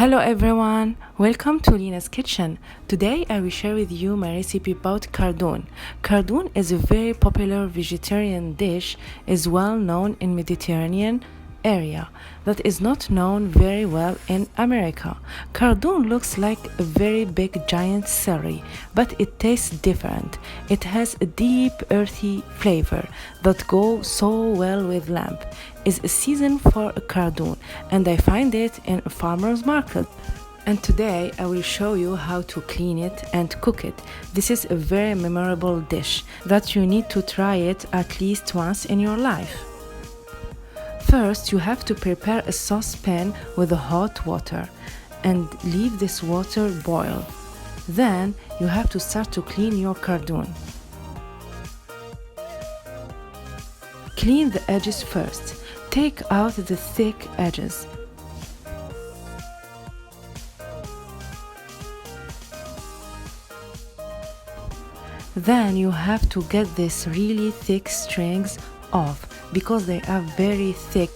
Hello everyone, welcome to Lina's Kitchen. Today I will share with you my recipe about cardoon. Cardoon is a very popular vegetarian dish, is well known in Mediterranean area that is not known very well in America. Cardoon looks like a very big giant celery, but it tastes different. It has a deep earthy flavor that goes so well with lamb. Is a season for a cardoon and I find it in a farmer's market. And today I will show you how to clean it and cook it. This is a very memorable dish that you need to try it at least once in your life. First, you have to prepare a saucepan with hot water and leave this water boil. Then you have to start to clean your cardoon. Clean the edges first. Take out the thick edges. Then you have to get these really thick strings off because they are very thick.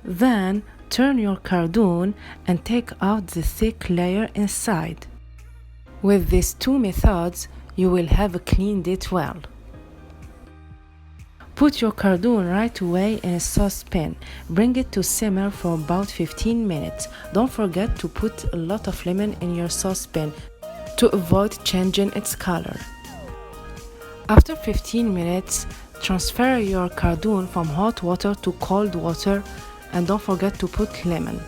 Then turn your cardoon and take out the thick layer inside. With these two methods, you will have cleaned it well. Put your cardoon right away in a saucepan. Bring it to simmer for about 15 minutes. Don't forget to put a lot of lemon in your saucepan to avoid changing its color. After 15 minutes, transfer your cardoon from hot water to cold water and don't forget to put lemon.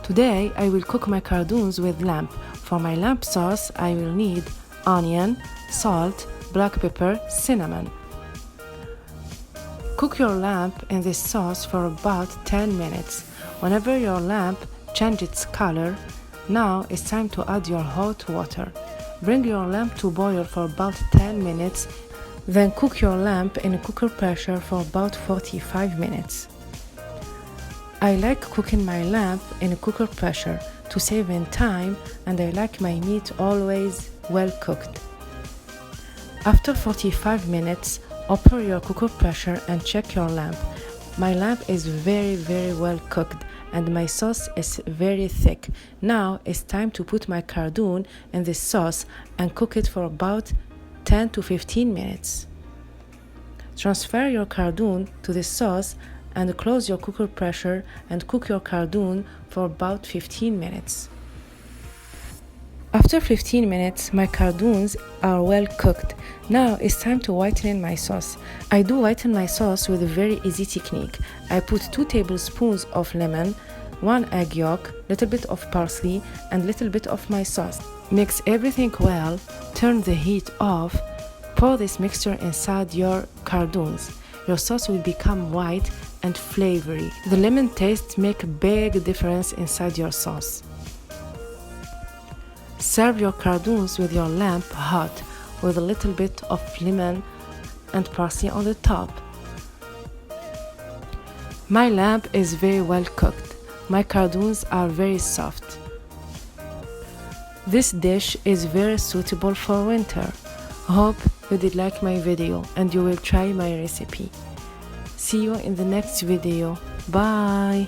Today I will cook my cardoons with lamb. For my lamb sauce I will need onion, salt, black pepper, cinnamon. Cook your lamb in this sauce for about 10 minutes. Whenever your lamb changes its color, now it's time to add your hot water. Bring your lamb to boil for about 10 minutes, then cook your lamb in a cooker pressure for about 45 minutes. I like cooking my lamb in a cooker pressure to save in time, and I like my meat always well cooked. After 45 minutes, open your cooker pressure and check your lamb. My lamb is very well cooked and my sauce is very thick. Now it's time to put my cardoon in this sauce and cook it for about 10 to 15 minutes. Transfer your cardoon to the sauce and close your cooker pressure and cook your cardoon for about 15 minutes. After 15 minutes, my cardoons are well cooked. Now it's time to whiten my sauce. I do whiten my sauce with a very easy technique. I put 2 tablespoons of lemon, 1 egg yolk, little bit of parsley, and little bit of my sauce. Mix everything well, turn the heat off, pour this mixture inside your cardoons. Your sauce will become white and flavory. The lemon taste makes a big difference inside your sauce. Serve your cardoons with your lamb hot with a little bit of lemon and parsley on the top. My lamb is very well cooked. My cardoons are very soft. This dish is very suitable for winter. Hope you did like my video and you will try my recipe. See you in the next video. Bye!